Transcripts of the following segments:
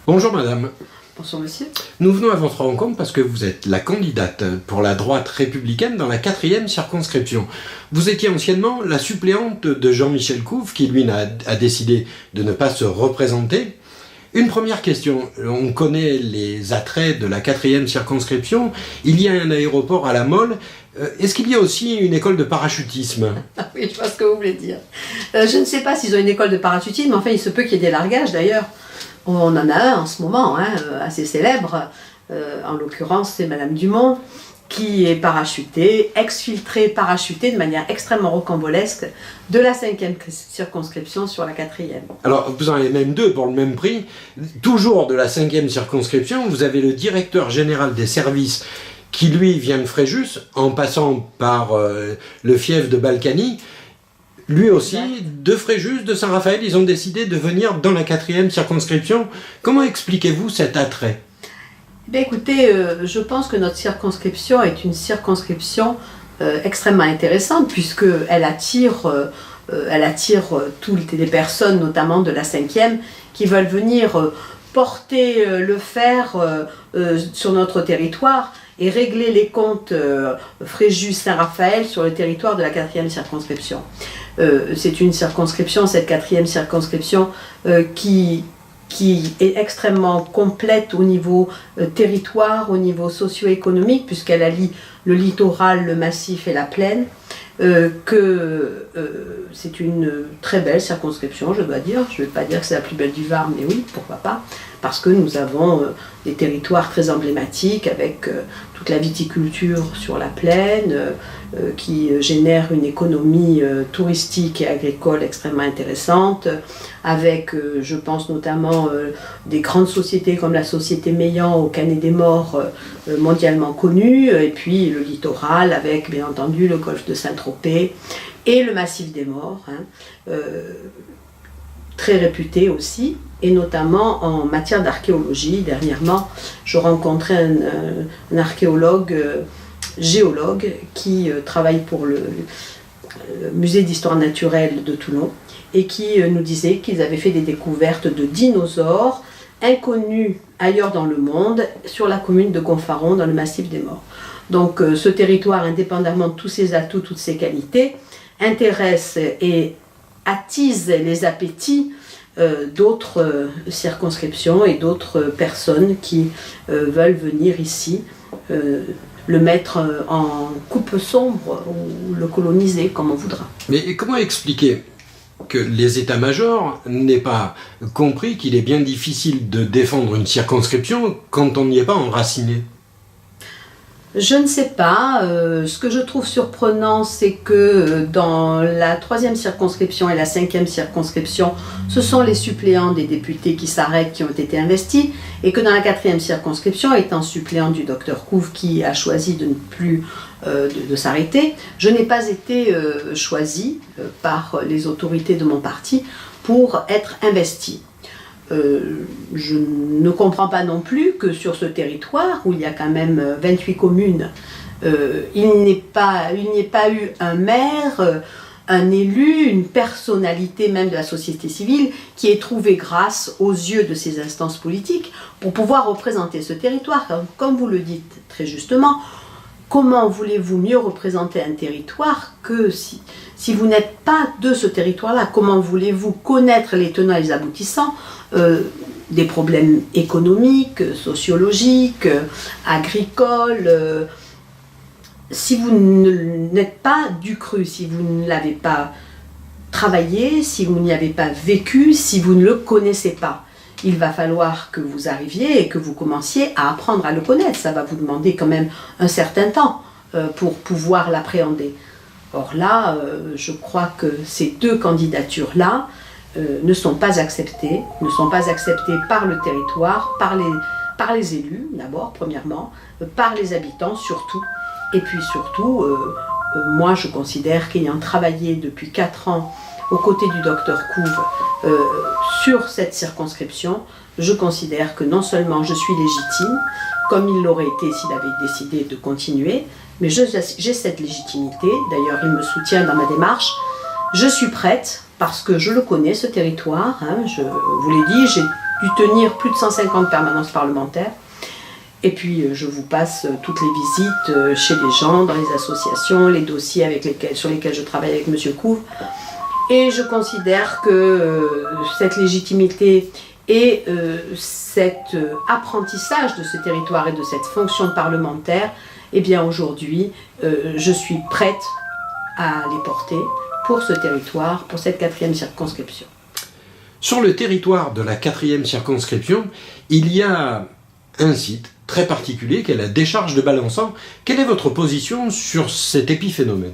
Bonjour madame. Bonjour monsieur. Nous venons à votre rencontre parce que vous êtes la candidate pour la droite républicaine dans la 4e circonscription. Vous étiez anciennement la suppléante de Jean-Michel Couve qui lui a décidé de ne pas se représenter. Une première question, on connaît les attraits de la 4e circonscription, il y a un aéroport à La Mole, est-ce qu'il y a aussi une école de parachutisme? Oui, je vois ce que vous voulez dire. Je ne sais pas s'ils ont une école de parachutisme, mais enfin il se peut qu'il y ait des largages d'ailleurs. On en a un en ce moment, assez célèbre, en l'occurrence c'est Madame Dumont, qui est parachutée, exfiltrée, parachutée de manière extrêmement rocambolesque de la 5e circonscription sur la 4e. Alors vous en avez même deux pour le même prix, toujours de la 5e circonscription, vous avez le directeur général des services qui lui vient de Fréjus, en passant par le fief de Balkany. Lui aussi, de Fréjus, de Saint-Raphaël, ils ont décidé de venir dans la 4e circonscription. Comment expliquez-vous cet attrait? Écoutez, je pense que notre circonscription est une circonscription extrêmement intéressante puisqu'elle attire, toutes les personnes, notamment de la 5e, qui veulent venir porter le fer sur notre territoire et régler les comptes Fréjus-Saint-Raphaël sur le territoire de la 4e circonscription. C'est une circonscription, cette 4e circonscription, qui est extrêmement complète au niveau territoire, au niveau socio-économique, puisqu'elle allie le littoral, le massif et la plaine, c'est une très belle circonscription, je dois dire. Je ne vais pas dire que c'est la plus belle du Var, mais oui, pourquoi pas, parce que nous avons des territoires très emblématiques avec toute la viticulture sur la plaine, qui génère une économie touristique et agricole extrêmement intéressante, avec, je pense notamment, des grandes sociétés comme la société Meillan au Canet des Morts, mondialement connue, et puis le littoral avec, bien entendu, le golfe de Saint-Tropez et le massif des Morts, très réputé aussi, et notamment en matière d'archéologie. Dernièrement, je rencontrais un archéologue, géologue, qui travaille pour le musée d'histoire naturelle de Toulon, et qui nous disait qu'ils avaient fait des découvertes de dinosaures inconnus ailleurs dans le monde, sur la commune de Gonfaron, dans le massif des Morts. Donc ce territoire, indépendamment de tous ses atouts, toutes ses qualités, intéresse et attise les appétits d'autres circonscriptions et d'autres personnes qui veulent venir ici le mettre en coupe sombre ou le coloniser comme on voudra. Mais comment expliquer que les états-majors n'aient pas compris qu'il est bien difficile de défendre une circonscription quand on n'y est pas enraciné? Je ne sais pas. Ce que je trouve surprenant, c'est que dans la 3e circonscription et la 5e circonscription, ce sont les suppléants des députés qui s'arrêtent, qui ont été investis, et que dans la 4e circonscription, étant suppléant du docteur Couve qui a choisi de ne plus de s'arrêter, je n'ai pas été choisie par les autorités de mon parti pour être investie. Je ne comprends pas non plus que sur ce territoire, où il y a quand même 28 communes, il n'y ait pas eu un maire, un élu, une personnalité même de la société civile qui ait trouvé grâce aux yeux de ces instances politiques pour pouvoir représenter ce territoire. Comme vous le dites très justement, comment voulez-vous mieux représenter un territoire que si vous n'êtes pas de ce territoire-là? Comment voulez-vous connaître les tenants et les aboutissants des problèmes économiques, sociologiques, agricoles, si vous n'êtes pas du cru, si vous ne l'avez pas travaillé, si vous n'y avez pas vécu, si vous ne le connaissez pas? Il va falloir que vous arriviez et que vous commenciez à apprendre à le connaître. Ça va vous demander quand même un certain temps pour pouvoir l'appréhender. Or là, je crois que ces deux candidatures-là ne sont pas acceptées par le territoire, par les élus d'abord, premièrement, par les habitants surtout, et puis surtout, moi je considère qu'ayant travaillé depuis 4 ans aux côtés du docteur Couve sur cette circonscription, je considère que non seulement je suis légitime, comme il l'aurait été s'il avait décidé de continuer. Mais j'ai cette légitimité, d'ailleurs il me soutient dans ma démarche. Je suis prête, parce que je le connais, ce territoire. Je vous l'ai dit, j'ai dû tenir plus de 150 permanences parlementaires. Et puis je vous passe toutes les visites chez les gens, dans les associations, les dossiers sur lesquels je travaille avec M. Couve. Et je considère que cette légitimité et cet apprentissage de ce territoire et de cette fonction de parlementaire, eh bien aujourd'hui, je suis prête à les porter pour ce territoire, pour cette 4e circonscription. Sur le territoire de la 4e circonscription, il y a un site très particulier qu'est la décharge de Balançan. Quelle est votre position sur cet épiphénomène ?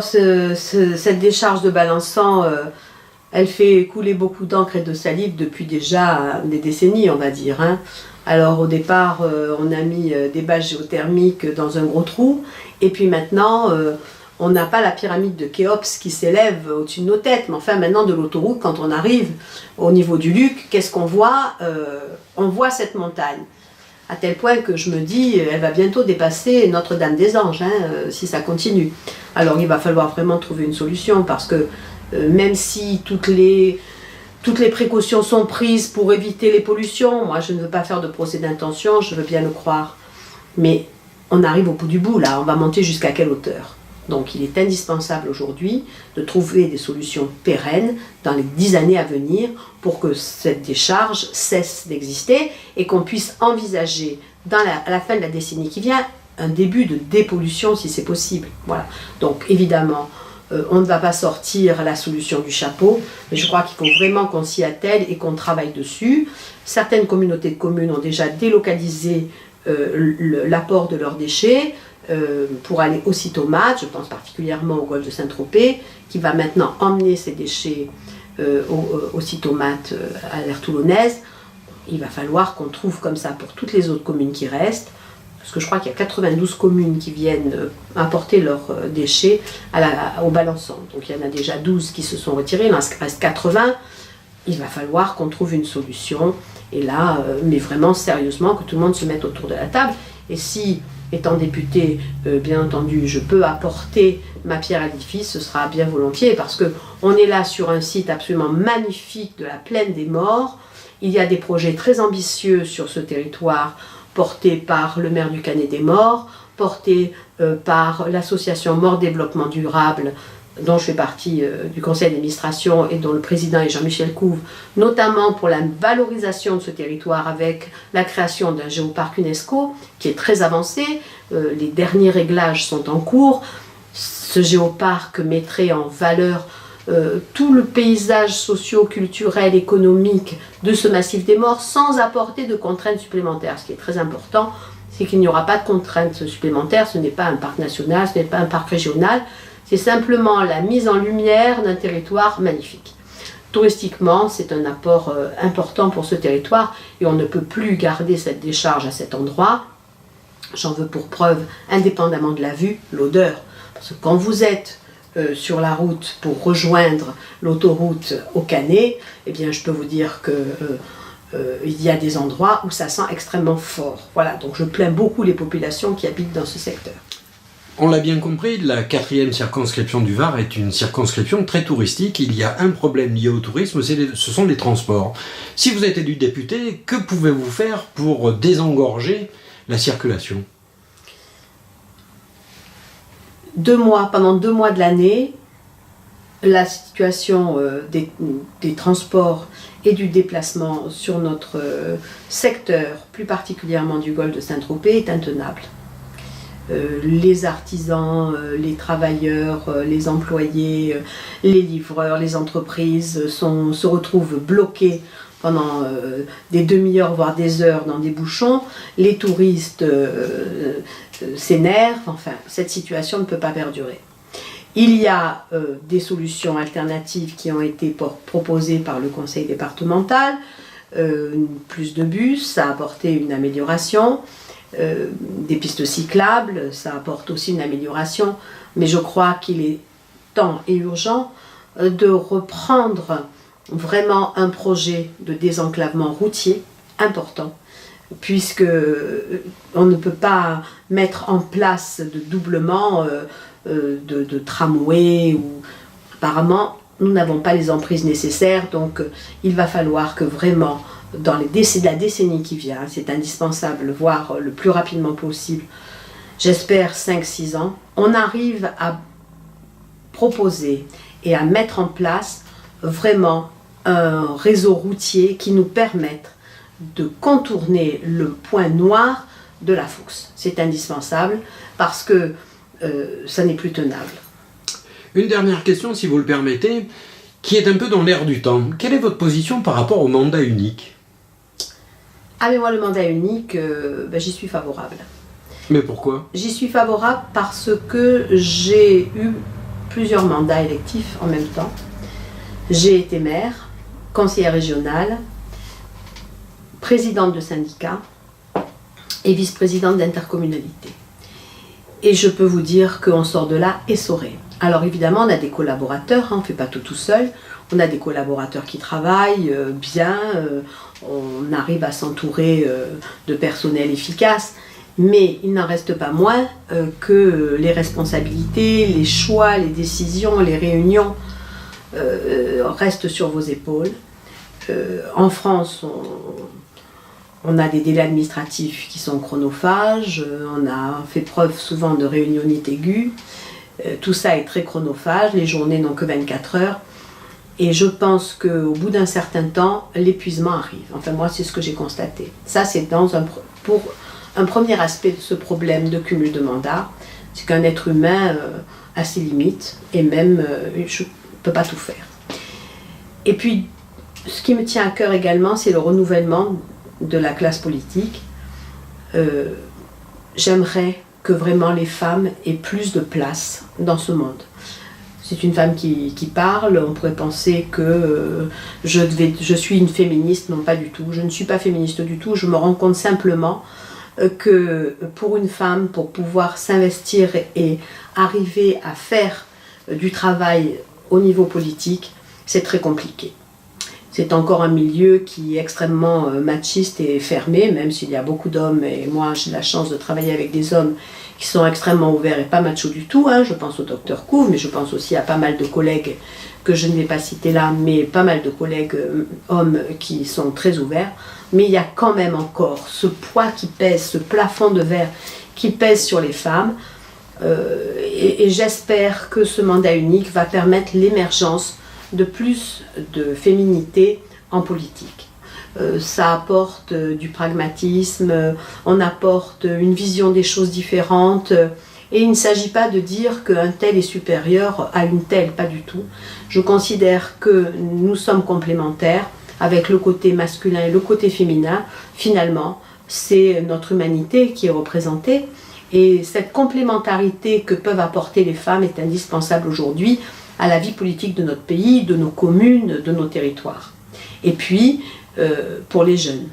Cette décharge de Balançan, elle fait couler beaucoup d'encre et de salive depuis déjà des décennies, on va dire. Alors au départ, on a mis des bâches géothermiques dans un gros trou, et puis maintenant, on n'a pas la pyramide de Khéops qui s'élève au-dessus de nos têtes. Mais enfin, maintenant, de l'autoroute, quand on arrive au niveau du Luc, qu'est-ce qu'on voit ? On voit cette montagne. À tel point que je me dis, elle va bientôt dépasser Notre-Dame-des-Anges, si ça continue. Alors, il va falloir vraiment trouver une solution, parce que même si toutes les précautions sont prises pour éviter les pollutions, moi, je ne veux pas faire de procès d'intention, je veux bien le croire. Mais on arrive au bout du bout, là. On va monter jusqu'à quelle hauteur ? Donc il est indispensable aujourd'hui de trouver des solutions pérennes dans les 10 années à venir pour que cette décharge cesse d'exister et qu'on puisse envisager à la fin de la décennie qui vient un début de dépollution si c'est possible. Voilà. Donc évidemment, on ne va pas sortir la solution du chapeau, mais je crois qu'il faut vraiment qu'on s'y attelle et qu'on travaille dessus. Certaines communautés de communes ont déjà délocalisé l'apport de leurs déchets, pour aller au Cytomate, je pense particulièrement au golfe de Saint-Tropez, qui va maintenant emmener ses déchets au Cytomate à l'aire toulonnaise. Il va falloir qu'on trouve comme ça pour toutes les autres communes qui restent, parce que je crois qu'il y a 92 communes qui viennent apporter leurs déchets au Balançan. Donc il y en a déjà 12 qui se sont retirés, il en reste 80. Il va falloir qu'on trouve une solution, et là, mais vraiment sérieusement, que tout le monde se mette autour de la table. Et si, étant députée, bien entendu, je peux apporter ma pierre à l'édifice, ce sera bien volontiers, parce qu'on est là sur un site absolument magnifique de la Plaine des Morts. Il y a des projets très ambitieux sur ce territoire, portés par le maire du Canet des Morts, portés par l'association Morts Développement Durable, dont je fais partie du conseil d'administration et dont le président est Jean-Michel Couve, notamment pour la valorisation de ce territoire avec la création d'un géoparc UNESCO qui est très avancé. Les derniers réglages sont en cours. Ce géoparc mettrait en valeur tout le paysage socio-culturel, économique de ce massif des Morts sans apporter de contraintes supplémentaires. Ce qui est très important, c'est qu'il n'y aura pas de contraintes supplémentaires. Ce n'est pas un parc national, ce n'est pas un parc régional. C'est simplement la mise en lumière d'un territoire magnifique. Touristiquement, c'est un apport important pour ce territoire et on ne peut plus garder cette décharge à cet endroit. J'en veux pour preuve, indépendamment de la vue, l'odeur. Parce que quand vous êtes sur la route pour rejoindre l'autoroute au Canet, eh bien, je peux vous dire qu'il y a des endroits où ça sent extrêmement fort. Voilà, donc je plains beaucoup les populations qui habitent dans ce secteur. On l'a bien compris, la 4e circonscription du Var est une circonscription très touristique. Il y a un problème lié au tourisme, ce sont les transports. Si vous êtes élu député, que pouvez-vous faire pour désengorger la circulation ? Pendant 2 mois de l'année, la situation des transports et du déplacement sur notre secteur, plus particulièrement du golfe de Saint-Tropez, est intenable. Les artisans, les travailleurs, les employés, les livreurs, les entreprises se retrouvent bloqués pendant des demi-heures, voire des heures dans des bouchons. Les touristes s'énervent. Enfin, cette situation ne peut pas perdurer. Il y a des solutions alternatives qui ont été proposées par le conseil départemental. Plus de bus, ça a apporté une amélioration. Des pistes cyclables, ça apporte aussi une amélioration, mais je crois qu'il est temps et urgent de reprendre vraiment un projet de désenclavement routier important puisque on ne peut pas mettre en place de doublement de tramway. Apparemment, nous n'avons pas les emprises nécessaires, donc il va falloir que vraiment, dans la décennie qui vient, c'est indispensable, voire le plus rapidement possible, j'espère 5-6 ans, on arrive à proposer et à mettre en place vraiment un réseau routier qui nous permette de contourner le point noir de la fosse. C'est indispensable parce que ça n'est plus tenable. Une dernière question, si vous le permettez, qui est un peu dans l'air du temps. Quelle est votre position par rapport au mandat unique ? Ah mais moi le mandat unique, j'y suis favorable. Mais pourquoi ? J'y suis favorable parce que j'ai eu plusieurs mandats électifs en même temps. J'ai été maire, conseillère régionale, présidente de syndicat et vice-présidente d'intercommunalité. Et je peux vous dire qu'on sort de là essoré. Alors évidemment, on a des collaborateurs, on ne fait pas tout seul. On a des collaborateurs qui travaillent bien, on arrive à s'entourer de personnel efficace. Mais il n'en reste pas moins que les responsabilités, les choix, les décisions, les réunions restent sur vos épaules. En France, on a des délais administratifs qui sont chronophages, on a fait preuve souvent de réunionnite aiguë. Tout ça est très chronophage, les journées n'ont que 24 heures. Et je pense qu'au bout d'un certain temps, l'épuisement arrive. Enfin, moi, c'est ce que j'ai constaté. Ça, c'est pour un premier aspect de ce problème de cumul de mandats, c'est qu'un être humain a ses limites, et même, je ne peux pas tout faire. Et puis, ce qui me tient à cœur également, c'est le renouvellement de la classe politique. J'aimerais que vraiment les femmes aient plus de place dans ce monde. C'est une femme qui parle, on pourrait penser que je suis une féministe, non pas du tout, je ne suis pas féministe du tout, je me rends compte simplement que pour une femme, pour pouvoir s'investir et arriver à faire du travail au niveau politique, c'est très compliqué. C'est encore un milieu qui est extrêmement machiste et fermé, même s'il y a beaucoup d'hommes, et moi j'ai la chance de travailler avec des hommes qui sont extrêmement ouverts et pas machos du tout. Je pense au docteur Couve, mais je pense aussi à pas mal de collègues que je ne vais pas citer là, mais pas mal de collègues hommes qui sont très ouverts. Mais il y a quand même encore ce poids qui pèse, ce plafond de verre qui pèse sur les femmes. Et j'espère que ce mandat unique va permettre l'émergence de plus de féminité en politique. Ça apporte du pragmatisme, on apporte une vision des choses différentes, et il ne s'agit pas de dire qu'un tel est supérieur à une telle, pas du tout. Je considère que nous sommes complémentaires avec le côté masculin et le côté féminin. Finalement, c'est notre humanité qui est représentée, et cette complémentarité que peuvent apporter les femmes est indispensable aujourd'hui à la vie politique de notre pays, de nos communes, de nos territoires. Et puis, pour les jeunes.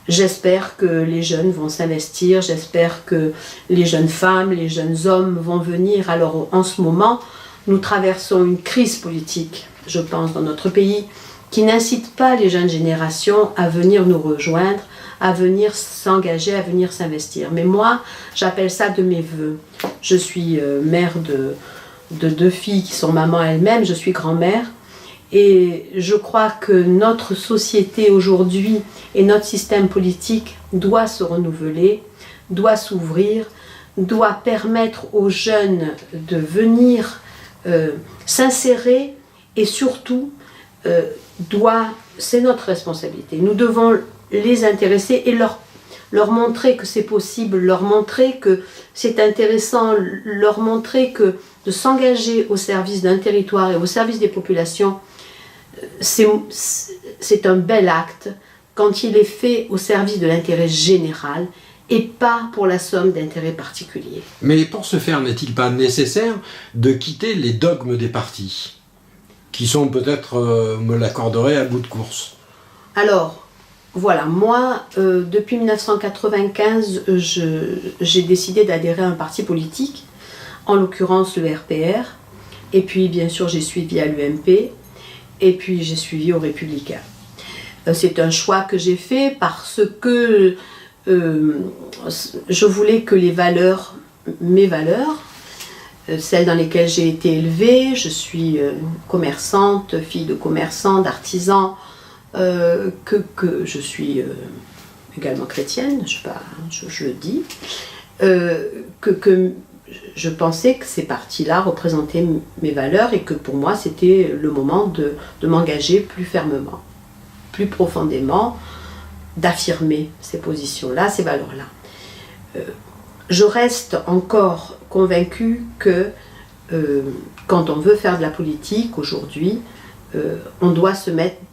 J'espère que les jeunes vont s'investir, j'espère que les jeunes femmes, les jeunes hommes vont venir. Alors en ce moment, nous traversons une crise politique, je pense, dans notre pays, qui n'incite pas les jeunes générations à venir nous rejoindre, à venir s'engager, à venir s'investir. Mais moi, j'appelle ça de mes voeux. Je suis mère de 2 filles qui sont mamans elles-mêmes, je suis grand-mère. Et je crois que notre société aujourd'hui et notre système politique doit se renouveler, doit s'ouvrir, doit permettre aux jeunes de venir s'insérer, et surtout, c'est notre responsabilité. Nous devons les intéresser et leur montrer que c'est possible, leur montrer que c'est intéressant, leur montrer que de s'engager au service d'un territoire et au service des populations, c'est un bel acte quand il est fait au service de l'intérêt général et pas pour la somme d'intérêts particuliers. Mais pour ce faire, n'est-il pas nécessaire de quitter les dogmes des partis, qui sont peut-être, me l'accorderez, à bout de course? Alors, voilà, moi, depuis 1995, j'ai décidé d'adhérer à un parti politique, en l'occurrence le RPR, et puis bien sûr j'ai suivi à l'UMP, et puis j'ai suivi aux Républicains. C'est un choix que j'ai fait parce que je voulais que les valeurs, mes valeurs, celles dans lesquelles j'ai été élevée, je suis commerçante, fille de commerçant, d'artisan, que je suis également chrétienne, je le dis, que je pensais que ces parties-là représentaient mes valeurs et que pour moi c'était le moment de m'engager plus fermement, plus profondément, d'affirmer ces positions-là, ces valeurs-là. Je reste encore convaincue que quand on veut faire de la politique aujourd'hui, on doit se mettre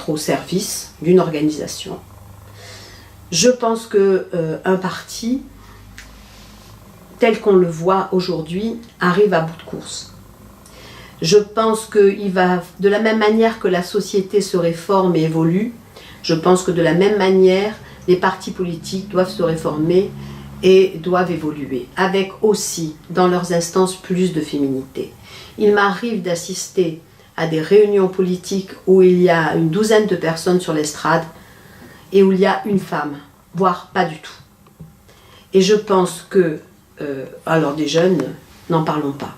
au service d'une organisation. Je pense qu'un parti, tel qu'on le voit aujourd'hui, arrive à bout de course. Je pense qu'il va, de la même manière que la société se réforme et évolue, je pense que de la même manière, les partis politiques doivent se réformer et doivent évoluer, avec aussi, dans leurs instances, plus de féminité. Il m'arrive d'assister à des réunions politiques où il y a une douzaine de personnes sur l'estrade et où il y a une femme, voire pas du tout. Et je pense que, alors des jeunes, n'en parlons pas.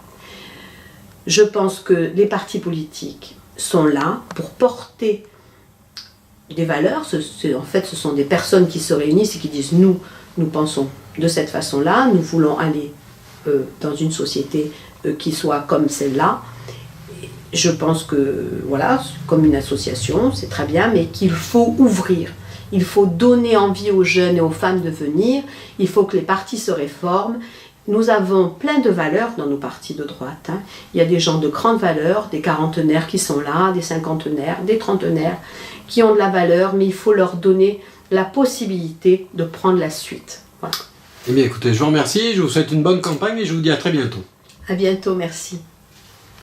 Je pense que les partis politiques sont là pour porter des valeurs. En fait, ce sont des personnes qui se réunissent et qui disent nous pensons de cette façon-là, nous voulons aller dans une société qui soit comme celle-là. Je pense que, voilà, comme une association, c'est très bien, mais qu'il faut ouvrir. Il faut donner envie aux jeunes et aux femmes de venir. Il faut que les partis se réforment. Nous avons plein de valeurs dans nos partis de droite. Il y a des gens de grande valeur, des quarantenaires qui sont là, des cinquantenaires, des trentenaires, qui ont de la valeur, mais il faut leur donner la possibilité de prendre la suite. Voilà. Eh bien écoutez, je vous remercie, je vous souhaite une bonne campagne et je vous dis à très bientôt. À bientôt, merci.